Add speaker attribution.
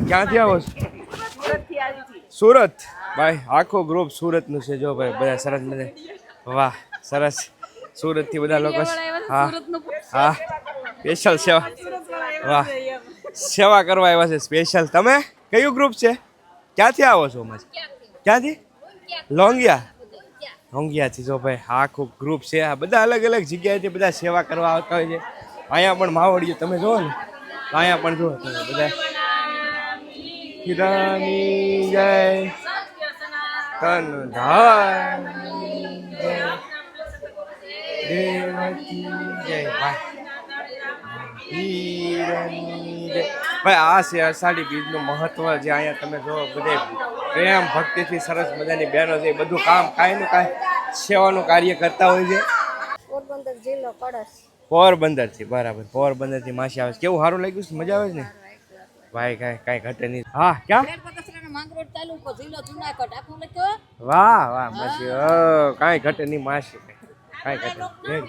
Speaker 1: ક્યાંથી આવો છો? સુરત. ભાઈ આખો ગ્રુપ સુરતનું છે જો ભાઈ, બધા સરસ બધા. વાહ સરસ, સુરતથી બધા લોકો. હા હા, સ્પેશિયલ સેવા. વાહ, સેવા કરવા આવ્યા છે સ્પેશિયલ. તમે કયું ગ્રુપ છે? ક્યાંથી આવો છો? ક્યાંથી? લોંગિયા. લોંગિયાથી જો ભાઈ આખું ગ્રુપ છે. આ બધા અલગ અલગ જગ્યાએથી બધા સેવા કરવા આવતા હોય છે. અહીંયા પણ માવડિયું તમે જુઓ ને, અહીંયા પણ જુઓ તમે બધા. કિરાની જય તન ધન દેવકી જય. ભાઈ આ છે અષાઢી બીજનું મહત્વ. જે અહીંયા તમે જો બધે પ્રેમ ભક્તિથી સરસ મજાની બહેનો છે, બધું કામ કાંઈ નું કાંઈ સેવાનું કાર્ય કરતા હોય છે.
Speaker 2: પોરબંદર જિલ્લો કળશ.
Speaker 1: પોરબંદરથી, બરાબર. પોરબંદરથી માસી આવે છે. કેવું સારું લાગ્યું છે? મજા આવે છે ને ભાઈ? કાંઈ ઘટે નહીં. હા ક્યાં? વાહ વાહ માસી, કાંઈ ઘટે નહીં માસી, કાંઈ ઘટે નહીં.